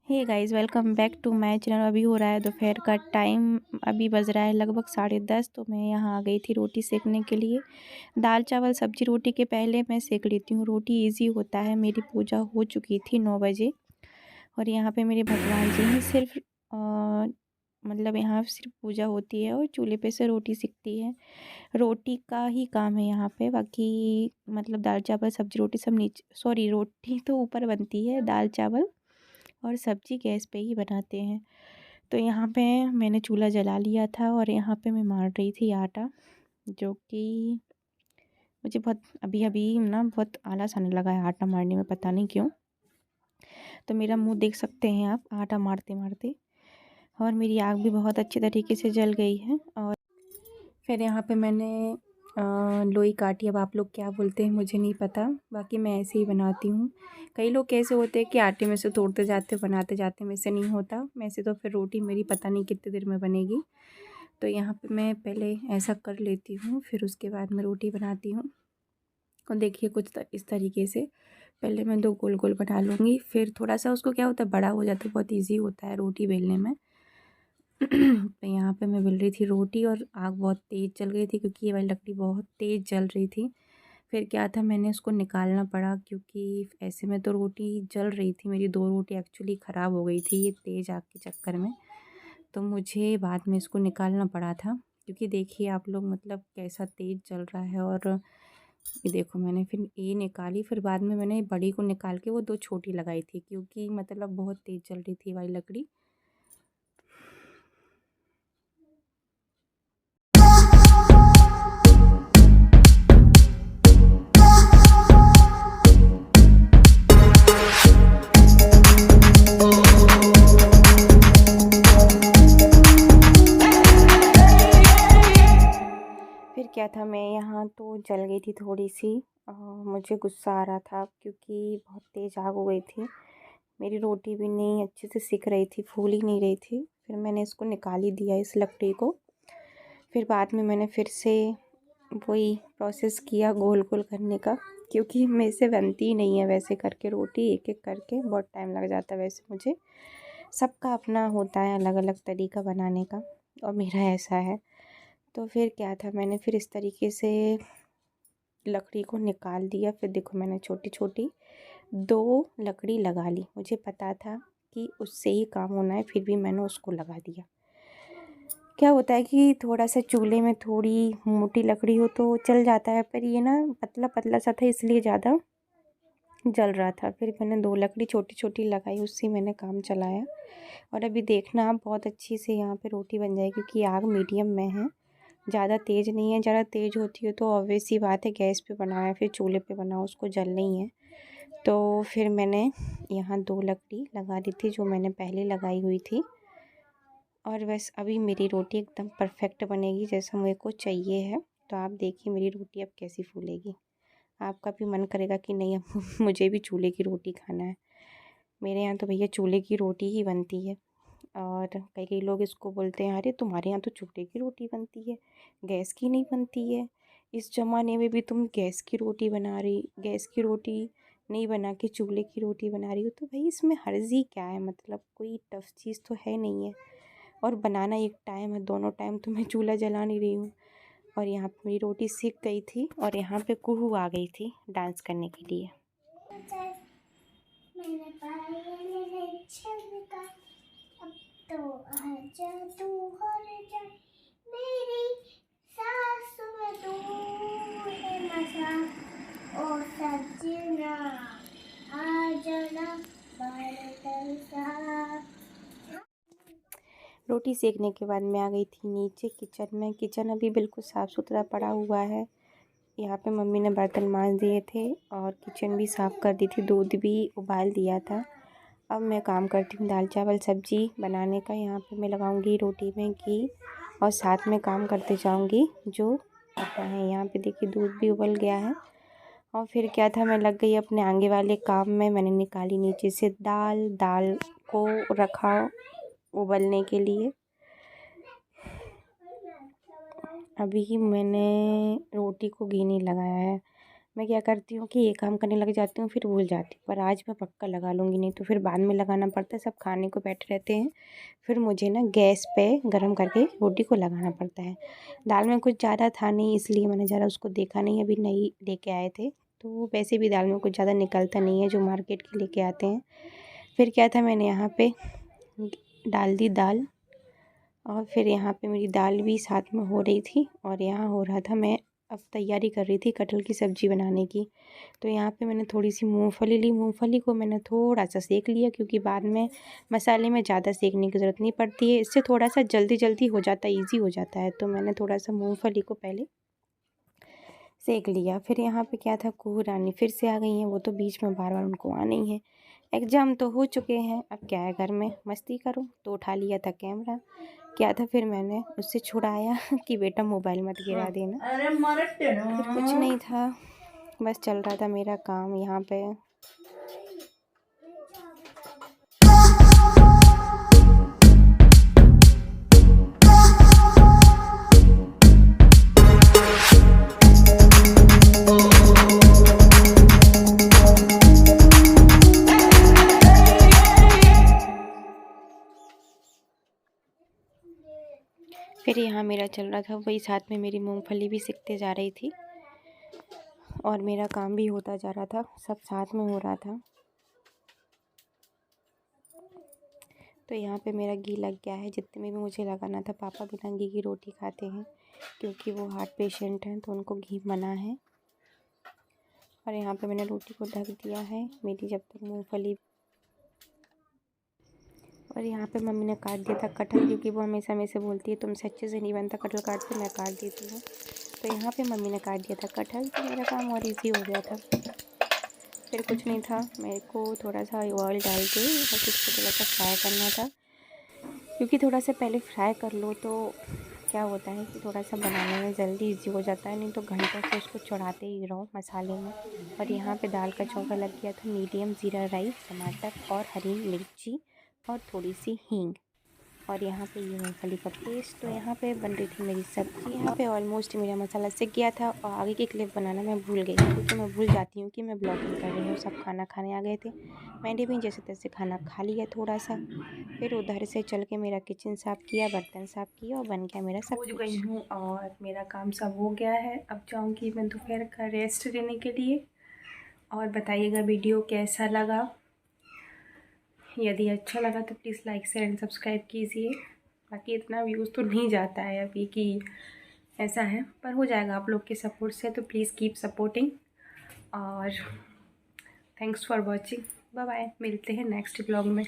Hey guys, welcome back to my channel. अभी हो रहा है दोपहर का टाइम। अभी बज रहा है लगभग 10:30। तो मैं यहाँ आ गई थी रोटी सेकने के लिए। दाल चावल सब्जी रोटी के पहले मैं सेक लेती हूँ, रोटी इजी होता है। मेरी पूजा हो चुकी थी 9 बजे और यहाँ पे मेरे भगवान जी हैं। सिर्फ मतलब यहाँ सिर्फ पूजा होती है और चूल्हे पे से रोटी सिकती है। रोटी का ही काम है यहाँ पे। बाकी मतलब दाल चावल सब्जी रोटी सब नीचे, सॉरी, रोटी तो ऊपर बनती है, दाल चावल और सब्जी गैस पे ही बनाते हैं। तो यहाँ पे मैंने चूल्हा जला लिया था और यहाँ पे मैं मार रही थी आटा, जो कि मुझे बहुत अभी अभी ना बहुत आलस आने लगा है आटा मारने में, पता नहीं क्यों। तो मेरा मुंह देख सकते हैं आप आटा मारते मारते। और मेरी आग भी बहुत अच्छे तरीके से जल गई है। और फिर यहाँ पे मैंने लोई काटी। अब आप लोग क्या बोलते हैं मुझे नहीं पता, बाकी मैं ऐसे ही बनाती हूँ। कई लोग कैसे होते हैं कि आटे में से तोड़ते जाते बनाते जाते, में से नहीं होता। में से तो फिर रोटी मेरी पता नहीं कितनी देर में बनेगी। तो यहाँ पे मैं पहले ऐसा कर लेती हूँ, फिर उसके बाद मैं रोटी बनाती हूँ। और देखिए कुछ इस तरीके से पहले मैं 2 गोल गोल बना लूँगी। फिर थोड़ा सा उसको क्या होता है, बड़ा हो जाता है, बहुत ईजी होता है रोटी बेलने में। तो यहाँ पे मैं बेल रही थी रोटी और आग बहुत तेज़ जल गई थी, क्योंकि ये वाली लकड़ी बहुत तेज़ जल रही थी। फिर क्या था, मैंने उसको निकालना पड़ा, क्योंकि ऐसे में तो रोटी जल रही थी। मेरी 2 रोटी एक्चुअली ख़राब हो गई थी ये तेज़ आग के चक्कर में। तो मुझे बाद में इसको निकालना पड़ा था, क्योंकि देखिए आप लोग मतलब कैसा तेज़ जल रहा है। और ये देखो मैंने फिर ये निकाली, फिर बाद में मैंने बड़ी को निकाल के वो 2 छोटी लगाई थी, क्योंकि मतलब बहुत तेज़ जल रही थी वाली लकड़ी। फिर क्या था, मैं यहाँ तो जल गई थी थोड़ी सी। मुझे गुस्सा आ रहा था, क्योंकि बहुत तेज़ आग हो गई थी। मेरी रोटी भी नहीं अच्छे से सिक रही थी, फूल ही नहीं रही थी। फिर मैंने इसको निकाल ही दिया इस लकड़ी को। फिर बाद में मैंने फिर से वही प्रोसेस किया गोल गोल करने का, क्योंकि मेरे से बनती ही नहीं है वैसे करके रोटी, एक एक करके बहुत टाइम लग जाता है। वैसे मुझे सबका अपना होता है अलग अलग तरीका बनाने का, और मेरा ऐसा है। तो फिर क्या था, मैंने फिर इस तरीके से लकड़ी को निकाल दिया। फिर देखो मैंने छोटी छोटी 2 लकड़ी लगा ली। मुझे पता था कि उससे ही काम होना है, फिर भी मैंने उसको लगा दिया। क्या होता है कि थोड़ा सा चूल्हे में थोड़ी मोटी लकड़ी हो तो चल जाता है, पर ये ना पतला पतला सा था, इसलिए ज़्यादा जल रहा था। फिर मैंने 2 लकड़ी छोटी छोटी लगाई, उससे मैंने काम चलाया। और अभी देखना आप बहुत अच्छी से यहाँ पे रोटी बन जाएगी, क्योंकि आग मीडियम में है, ज़्यादा तेज़ नहीं है। ज़्यादा तेज़ होती है तो ऑब्वियस सी बात है गैस पे बनाया फिर चूल्हे पे बनाओ, उसको जल नहीं है। तो फिर मैंने यहाँ 2 लकड़ी लगा दी थी, जो मैंने पहले लगाई हुई थी। और बस अभी मेरी रोटी एकदम परफेक्ट बनेगी जैसा मेरे को चाहिए है। तो आप देखिए मेरी रोटी अब कैसी फूलेगी। आपका भी मन करेगा कि नहीं अब मुझे भी चूल्हे की रोटी खाना है। मेरे यहाँ तो भैया चूल्हे की रोटी ही बनती है। और कई कई लोग इसको बोलते हैं, अरे तुम्हारे यहाँ तो चूल्हे की रोटी बनती है, गैस की नहीं बनती है। इस ज़माने में भी तुम गैस की रोटी नहीं बना के चूल्हे की रोटी बना रही हो। तो भाई इसमें हर्जी क्या है, मतलब कोई टफ़ चीज़ तो है नहीं है। और बनाना एक टाइम है, दोनों टाइम तो मैं चूल्हा जला नहीं रही हूँ। और यहाँ पे मेरी रोटी सीख गई थी और यहाँ पे कुहू आ गई थी डांस करने के लिए। अब तो आजा तू और जा मेरी सास में तू है मजा ओ सजना आ जाना बर्तन सा। रोटी सेकने के बाद मैं आ गई थी नीचे किचन में। किचन अभी बिल्कुल साफ़ सुथरा पड़ा हुआ है। यहाँ पे मम्मी ने बर्तन मांज दिए थे और किचन भी साफ़ कर दी थी, दूध भी उबाल दिया था। अब मैं काम करती हूँ दाल चावल सब्ज़ी बनाने का। यहाँ पे मैं लगाऊंगी रोटी में घी और साथ में काम करते जाऊंगी जो आता है। यहाँ पे देखिए दूध भी उबल गया है। और फिर क्या था, मैं लग गई अपने आगे वाले काम में। मैंने निकाली नीचे से दाल को रखा उबलने के लिए। अभी मैंने रोटी को घी नहीं लगाया है, मैं क्या करती हूँ कि ये काम करने लग जाती हूँ, फिर भूल जाती हूँ। पर आज मैं पक्का लगा लूँगी, नहीं तो फिर बाद में लगाना पड़ता है। सब खाने को बैठे रहते हैं, फिर मुझे ना गैस पे गरम करके रोटी को लगाना पड़ता है। दाल में कुछ ज़्यादा था नहीं, इसलिए मैंने ज़रा उसको देखा नहीं, अभी नई लेके आए थे। तो वैसे भी दाल में कुछ ज़्यादा निकलता नहीं है जो मार्केट के लेके आते हैं। फिर क्या था, मैंने यहाँ पे डाल दी दाल, और फिर यहाँ पे मेरी दाल भी साथ में हो रही थी, और यहाँ हो रहा था, मैं अब तैयारी कर रही थी कटहल की सब्ज़ी बनाने की। तो यहाँ पे मैंने थोड़ी सी मूंगफली ली, मूंगफली को मैंने थोड़ा सा सेक लिया, क्योंकि बाद में मसाले में ज़्यादा सेकने की ज़रूरत नहीं पड़ती है, इससे थोड़ा सा जल्दी जल्दी हो जाता है, ईजी हो जाता है। तो मैंने थोड़ा सा मूँगफली को पहले सेक लिया। फिर यहाँ पे क्या था, कुहू रानी फिर से आ गई हैं, वो तो बीच में बार बार उनको आना ही है। एग्ज़ाम तो हो चुके हैं, अब क्या है, घर में मस्ती करो, तो उठा लिया था कैमरा। क्या था, फिर मैंने उससे छुड़ाया कि बेटा मोबाइल मत गिरा देना। फिर कुछ नहीं था, बस चल रहा था मेरा काम यहाँ पे। फिर यहाँ मेरा चल रहा था वही, साथ में मेरी मूंगफली भी सिकते जा रही थी, और मेरा काम भी होता जा रहा था, सब साथ में हो रहा था। तो यहाँ पे मेरा घी लग गया है, जितने में भी मुझे लगाना था। पापा बिना घी की रोटी खाते हैं, क्योंकि वो हार्ट पेशेंट हैं, तो उनको घी मना है। और यहाँ पे मैंने रोटी को ढक दिया है मेरी, जब तक मूंगफली। और यहाँ पे मम्मी ने काट दिया था कटहल, क्योंकि वो हमेशा मेरे से बोलती है तुमसे अच्छे से नहीं बनता कटहल काटते, मैं काट देती हूँ। तो यहाँ पे मम्मी ने काट दिया था कटहल, तो मेरा काम और ईजी हो गया था। फिर कुछ नहीं था, मेरे को थोड़ा सा ऑयल डाल के बस इसको थोड़ा सा फ्राई करना था, क्योंकि थोड़ा सा पहले फ्राई कर लो तो क्या होता है कि थोड़ा सा बनाने में जल्दी ईजी हो जाता है, नहीं तो घंटों से उसको चढ़ाते ही रहो मसाले में। और यहाँ पे दाल का चौका लग गया था, मीडियम ज़ीरा राइस, टमाटर और हरी मिर्ची और थोड़ी सी हींग, और यहाँ पे ये मूंगफली का पेस्ट। तो यहाँ पे बन रही थी मेरी सब्ज़ी। यहाँ पे ऑलमोस्ट मेरा मसाला सिक गया था, और आगे की क्लिप बनाना मैं भूल गई, क्योंकि मैं भूल जाती हूँ कि मैं ब्लॉगिंग कर रही हूँ। सब खाना खाने आ गए थे, मैंने भी जैसे तैसे खाना खा लिया थोड़ा सा। फिर उधर से चल के मेरा किचन साफ़ किया, बर्तन साफ़ किया, और बन गया मेरा सब कुछ। गई हूँ और मेरा काम सब हो गया है। अब जाऊँगी मैं दोपहर का रेस्ट लेने के लिए। और बताइएगा वीडियो कैसा लगा, यदि अच्छा लगा तो please like share and subscribe कीजिए। बाकी इतना व्यूज़ तो नहीं जाता है अभी कि ऐसा है, पर हो जाएगा आप लोग के सपोर्ट से, तो प्लीज़ कीप सपोर्टिंग। और thanks for watching, bye bye, मिलते हैं नेक्स्ट ब्लॉग में।